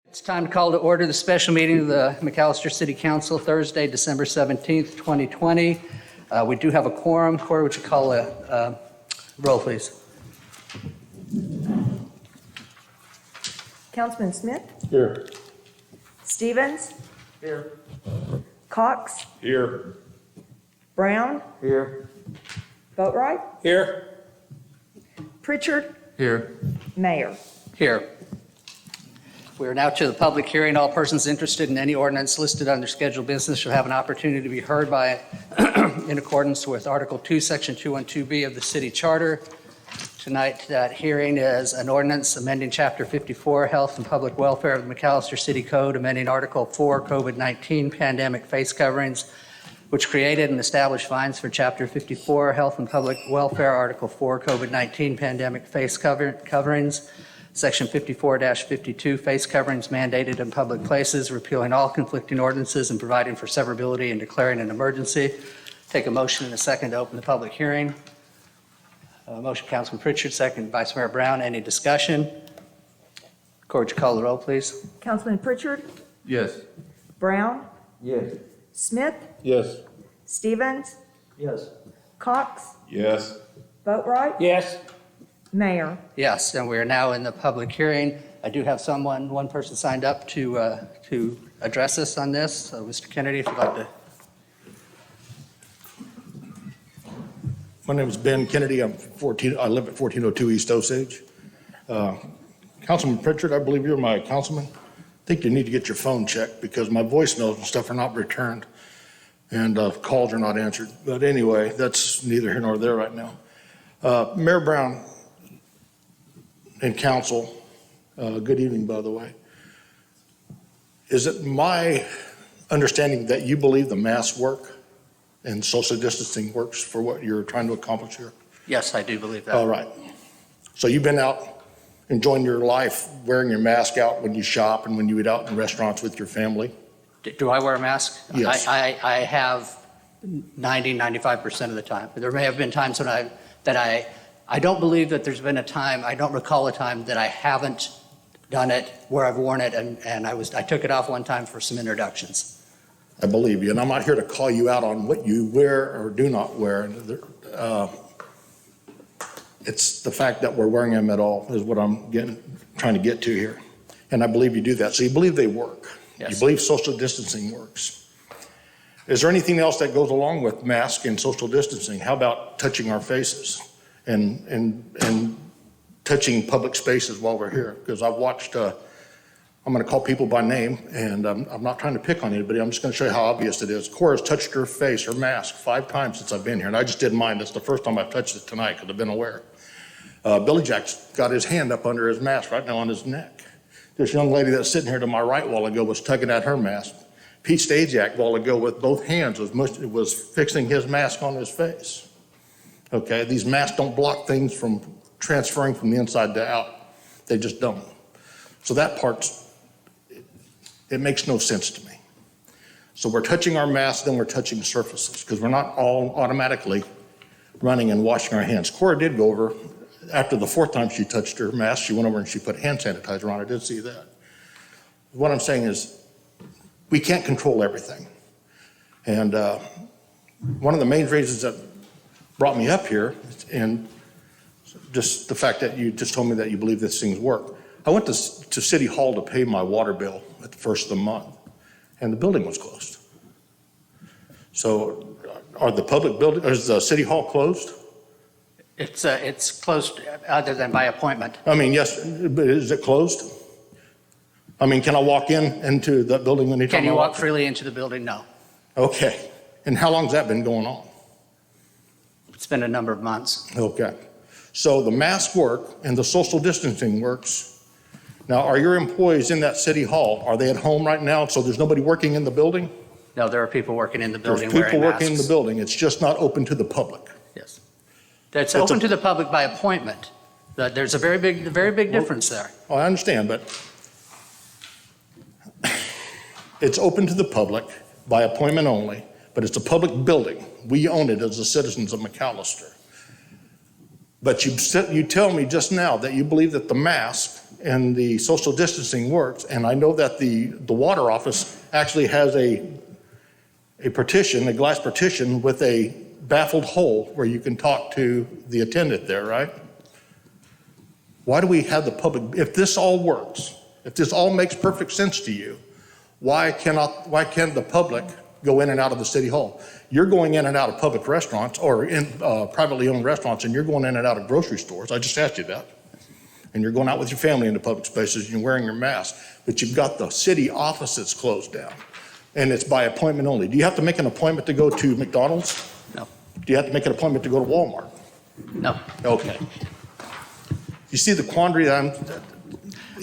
It's time to call to order the special meeting of the McAlester City Council Thursday, December 17th, 2020. We do have a quorum. Corey, would you call a roll, please? Councilman Smith? Here. Stevens? Here. Cox? Here. Brown? Here. Boatright? Here. Pritchard? Here. Mayor? Here. We are now to the public hearing. All persons interested in any ordinance listed under scheduled business shall have an opportunity to be heard by it in accordance with Article 2, Section 212B of the City Charter. Tonight, that hearing is an ordinance amending Chapter 54, Health and Public Welfare of the McAlester City Code, amending Article 4, COVID-19 Pandemic Face Coverings, which created and established fines for Chapter 54, Health and Public Welfare, Article 4, COVID-19 Pandemic Face Coverings, Section 54-52, face coverings mandated in public places, repealing all conflicting ordinances and providing for severability and declaring an emergency. Take a motion and a second to open the public hearing. Motion, Councilman Pritchard, second, Vice Mayor Brown. Any discussion? Corey, would you call the roll, please? Councilman Pritchard? Yes. Brown? Yes. Smith? Yes. Stevens? Yes. Cox? Yes. Boatright? Yes. Mayor? Yes, and we are now in the public hearing. I do have one person signed up to address us on this. So, Mr. Kennedy, if you'd like to. My name is Ben Kennedy. I live at 1402 East Osage. Councilman Pritchard, I believe you're my councilman. I think you need to get your phone checked because my voicemails and stuff are not returned and calls are not answered. But anyway, that's neither here nor there right now. Mayor Brown and council, good evening, by the way. Is it my understanding that you believe the masks work and social distancing works for what you're trying to accomplish here? Yes, I do believe that. All right. So you've been out enjoying your life, wearing your mask out when you shop and when you eat out in restaurants with your family? Do I wear a mask? Yes. I have 95% of the time. There may have been times when I don't believe that there's been a time, I don't recall a time that I haven't done it where I've worn it and I took it off one time for some introductions. I believe you, and I'm not here to call you out on what you wear or do not wear. It's the fact that we're wearing them at all is what I'm trying to get to here. And I believe you do that. So you believe they work. Yes. You believe social distancing works. Is there anything else that goes along with mask and social distancing? How about touching our faces and touching public spaces while we're here? Because I've watched, I'm going to call people by name, and I'm not trying to pick on anybody. I'm just going to show you how obvious it is. Cora's touched her face, her mask, 5 times since I've been here, and I just did mine. That's the first time I've touched it tonight because I've been aware. Billy Jack's got his hand up under his mask right now on his neck. This young lady that's sitting here to my right a while ago was tugging at her mask. Pete Stasiak a while ago with both hands was fixing his mask on his face. Okay, these masks don't block things from transferring from the inside to out. They just don't. So that part's, it makes no sense to me. So we're touching our masks, then we're touching surfaces because we're not all automatically running and washing our hands. Cora did go over, after the 4th time she touched her mask, she went over and she put hand sanitizer on. I did see that. What I'm saying is we can't control everything. And one of the main reasons that brought me up here and just the fact that you just told me that you believe these things work. I went to City Hall to pay my water bill at the first of the month, and the building was closed. So are the public building, is the City Hall closed? It's closed other than by appointment. I mean, yes, but is it closed? I mean, can I walk into the building anytime? Can you walk freely into the building? No. Okay. And how long's that been going on? It's been a number of months. Okay. So the masks work and the social distancing works. Now, are your employees in that City Hall, are they at home right now? So there's nobody working in the building? No, there are people working in the building There's wearing people masks. working in the building. It's just not open to the public. Yes. It's open to the public by appointment. There's a very big difference there. Oh, I understand, but it's open to the public by appointment only, but it's a public building. We own it as the citizens of McAlester. But you tell me just now that you believe that the mask and the social distancing works, and I know that the water office actually has a partition, a glass partition with a baffled hole where you can talk to the attendant there, right? Why do we have the public, if this all works, if this all makes perfect sense to you, why can't the public go in and out of the city hall? You're going in and out of public restaurants or in privately owned restaurants, and you're going in and out of grocery stores. I just asked you that. And you're going out with your family into public spaces and you're wearing your mask, but you've got the city offices closed down and it's by appointment only. Do you have to make an appointment to go to McDonald's? No. Do you have to make an appointment to go to Walmart? No. Okay. You see the quandary that I'm...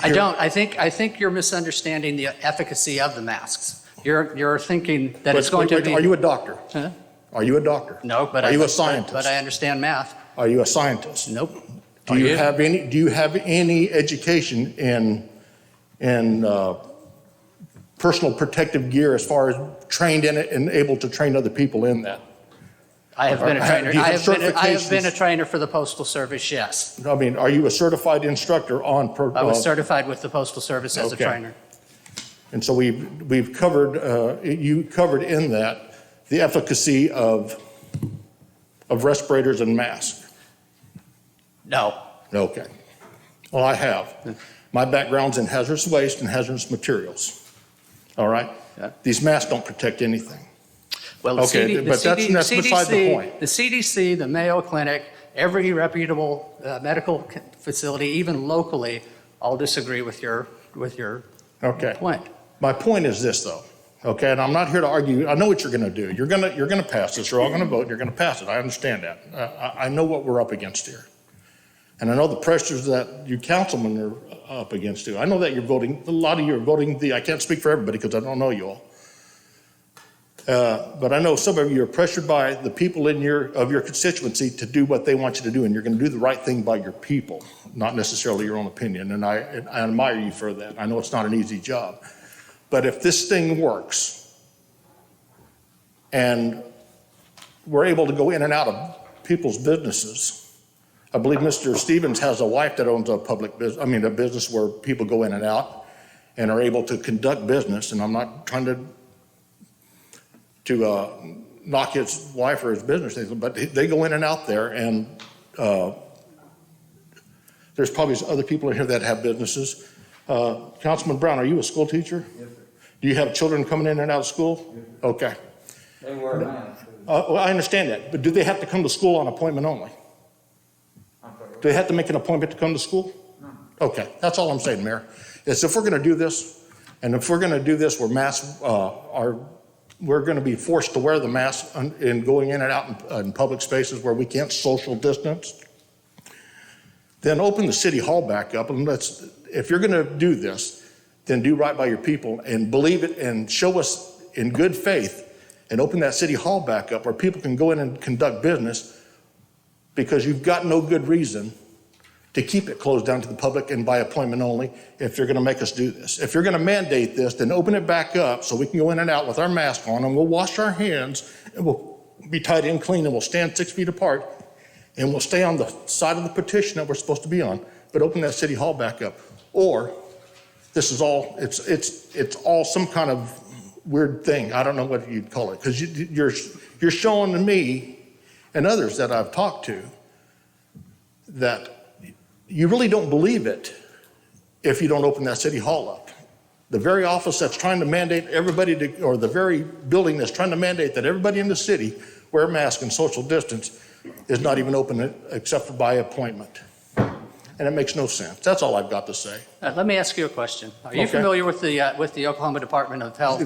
I don't. I think you're misunderstanding the efficacy of the masks. You're thinking that it's going to be... Are you a doctor? Huh? Are you a doctor? No, but Are you a scientist? But I understand math. Are you a scientist? Nope. Do you have any education in personal protective gear as far as trained in it and able to train other people in that? I have been a trainer. Do you have I have been a certifications? trainer for the Postal Service, yes. I mean, are you a certified instructor on? I was certified with the Postal Service as a Okay. trainer. And so we've covered, you covered in that the efficacy of respirators and masks. No. Okay. Well, I have. My background's in hazardous waste and hazardous materials. All right? Yeah. These masks don't protect anything. Well, Okay, but that's beside the point. The CDC, the Mayo Clinic, every reputable medical facility, even locally, all disagree with your Okay. point. My point is this, though, okay, and I'm not here to argue. I know what you're going to do. You're going to pass this. You're all going to vote, and you're going to pass it. I understand that. I know what we're up against here. And I know the pressures that you councilmen are up against, too. I know that you're voting, a lot of you are voting I can't speak for everybody because I don't know you all. But I know some of you are pressured by the people of your constituency to do what they want you to do, and you're going to do the right thing by your people, not necessarily your own opinion. And I admire you for that. I know it's not an easy job. But if this thing works and we're able to go in and out of people's businesses, I believe Mr. Stevens has a wife that owns a a business where people go in and out and are able to conduct business. And I'm not trying to knock his wife or his business, but they go in and out there, and there's probably other people in here that have businesses. Councilman Brown, are you a school teacher? Yes, sir. Do you have children coming in and out of school? Yes, sir. Okay. They wear masks. Well, I understand that, but do they have to come to school on appointment only? I'm sorry. Do they have to make an appointment to come to school? No. Okay, that's all I'm saying, Mayor. Is if we're going to do this, and if we're going to do this where masks we're going to be forced to wear the mask in going in and out in public spaces where we can't social distance, then open the city hall back up, and if you're going to do this, then do right by your people and believe it and show us in good faith and open that city hall back up where people can go in and conduct business, because you've got no good reason to keep it closed down to the public and by appointment only if you're going to make us do this. If you're going to mandate this, then open it back up so we can go in and out with our mask on, and we'll wash our hands, and we'll be tied in clean, and we'll stand 6 feet apart, and we'll stay on the side of the petition that we're supposed to be on, but open that city hall back up. Or this is all, it's all some kind of weird thing. I don't know what you'd call it, because you're showing to me and others that I've talked to that you really don't believe it if you don't open that city hall up. The very office that's trying to mandate everybody to, or the very building that's trying to mandate that everybody in the city wear masks and social distance is not even open except for by appointment. And it makes no sense. That's all I've got to say. Let me ask you a question. Are you Okay. familiar with the Oklahoma Department of Health?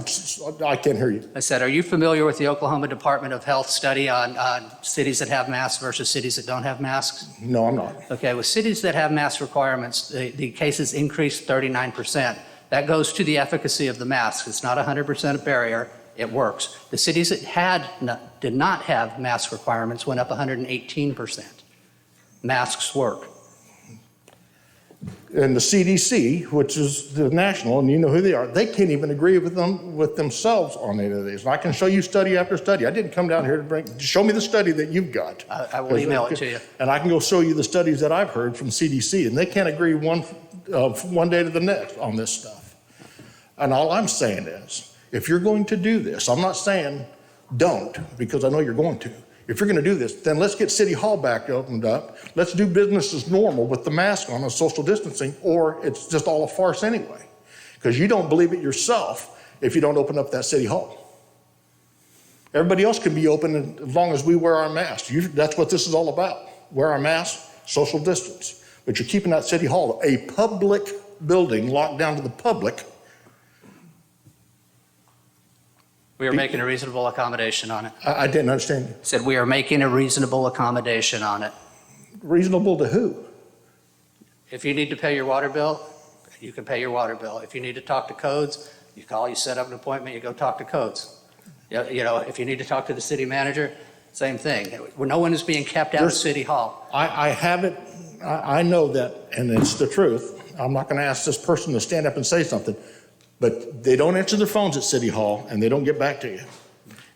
I can't hear you. I said, are you familiar with the Oklahoma Department of Health study on cities that have masks versus cities that don't have masks? No, I'm not. Okay, with cities that have mask requirements, the cases increased 39%. That goes to the efficacy of the mask. It's not 100% a barrier. It works. The cities that did not have mask requirements went up 118%. Masks work. And the CDC, which is the national, and you know who they are, they can't even agree with themselves on any of these. And I can show you study after study. I didn't come down here to show me the study that you've got. I will email it to you. And I can go show you the studies that I've heard from CDC, and they can't agree one day to the next on this stuff. And all I'm saying is, if you're going to do this, I'm not saying don't, because I know you're going to. If you're going to do this, then let's get City Hall back opened up. Let's do business as normal with the mask on and social distancing, or it's just all a farce anyway. Because you don't believe it yourself if you don't open up that City Hall. Everybody else can be open as long as we wear our masks. That's what this is all about. Wear our masks, social distance. But you're keeping that City Hall, a public building, locked down to the public. We are making a reasonable accommodation on it. I didn't understand you. Said we are making a reasonable accommodation on it. Reasonable to who? If you need to pay your water bill, you can pay your water bill. If you need to talk to codes, you call, you set up an appointment, you go talk to codes. You know, if you need to talk to the city manager, same thing. No one is being kept out of City Hall. I have it, I know that, and it's the truth. I'm not going to ask this person to stand up and say something, but they don't answer their phones at City Hall, and they don't get back to you.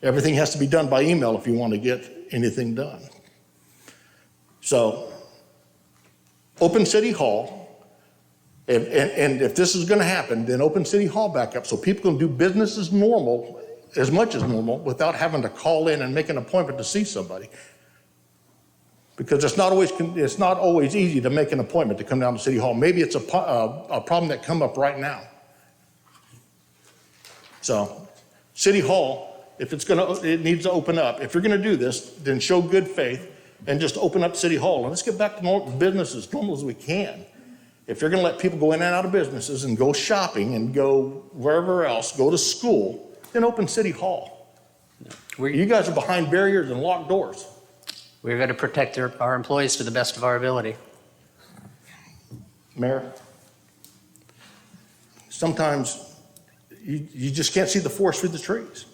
Everything has to be done by email if you want to get anything done. So, open City Hall, and if this is going to happen, then open City Hall back up so people can do business as normal, as much as normal, without having to call in and make an appointment to see somebody. Because it's not always easy to make an appointment to come down to City Hall. Maybe it's a problem that come up right now. So, City Hall, if it needs to open up. If you're going to do this, then show good faith and just open up City Hall. And let's get back to business as normal as we can. If you're going to let people go in and out of businesses and go shopping and go wherever else, go to school, then open City Hall. You guys are behind barriers and locked doors. We're going to protect our employees to the best of our ability. Mayor, sometimes you just can't see the forest through the trees.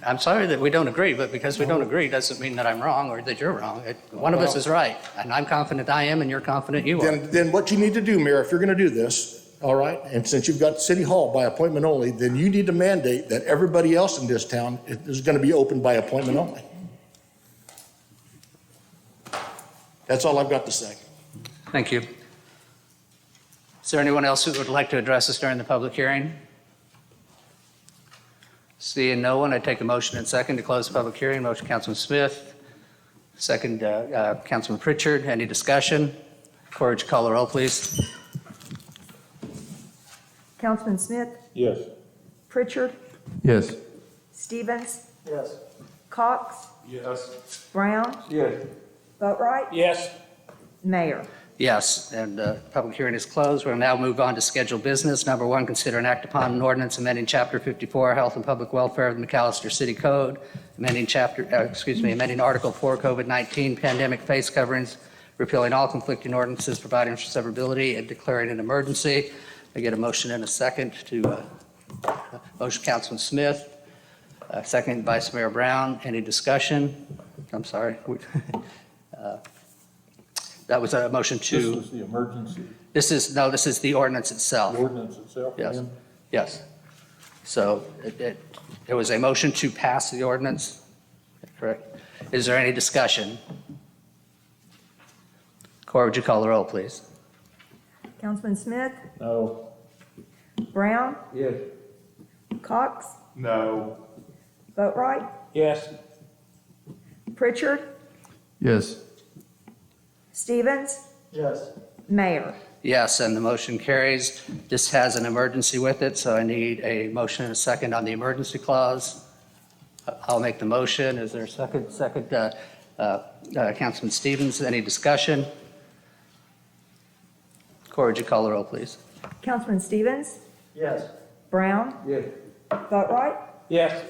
I'm sorry that we don't agree, but because we don't agree doesn't mean that I'm wrong or that you're wrong. One of us is right, and I'm confident I am, and you're confident you are. Then what you need to do, Mayor, if you're going to do this, all right, and since you've got City Hall by appointment only, then you need to mandate that everybody else in this town is going to be open by appointment only. That's all I've got to say. Thank you. Is there anyone else who would like to address us during the public hearing? Seeing no one, I take a motion and second to close the public hearing. Motion, Councilman Smith. Second, Councilman Pritchard. Any discussion? Corey, would you call the roll, please? Councilman Smith, Yes. Pritchard, Yes. Stevens, Yes. Cox, Yes. Brown, Yes. Boatright, Yes. Mayor. Yes, and public hearing is closed. We'll now move on to scheduled business. Number one, consider and act upon an ordinance amending Chapter 54, Health and Public Welfare of the McAlester City Code, amending Article 4, COVID-19 pandemic face coverings, repealing all conflicting ordinances, providing for severability, and declaring an emergency. I get a motion and a second to motion, Councilman Smith. Second, Vice Mayor Brown. Any discussion? I'm sorry. That was a motion to. This is the emergency This is the ordinance itself. ordinance itself. Yes, again? yes. So it was a motion to pass the ordinance, correct? Is there any discussion? Cora, would you call the roll, please? Councilman Smith, No. Brown, Yes. Cox, No. Boatright, Yes. Pritchard, Yes. Stevens, Yes. Mayor. Yes, and the motion carries. This has an emergency with it, so I need a motion and a second on the emergency clause. I'll make the motion. Is there a second? Second, Councilman Stevens, any discussion? Cora, would you call the roll, please? Councilman Stevens, Yes. Brown, Yes. Boatright, Yes.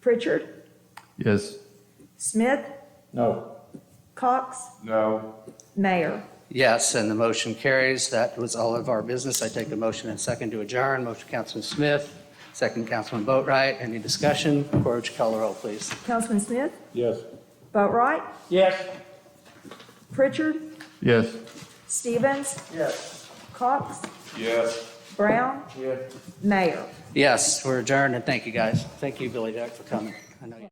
Pritchard, Yes. Smith, No. Cox, No. Mayor. Yes, and the motion carries. That was all of our business. I take a motion and second to adjourn. Motion, Councilman Smith. Second, Councilman Boatright. Any discussion? Cora, would you call the roll, please? Councilman Smith, Yes. Boatright, Yes. Pritchard, Yes. Stevens, Yes. Cox, Yes. Brown, Yes. Mayor. Yes, we're adjourned, and thank you, guys. Thank you, Billy Jack, for coming. I know you.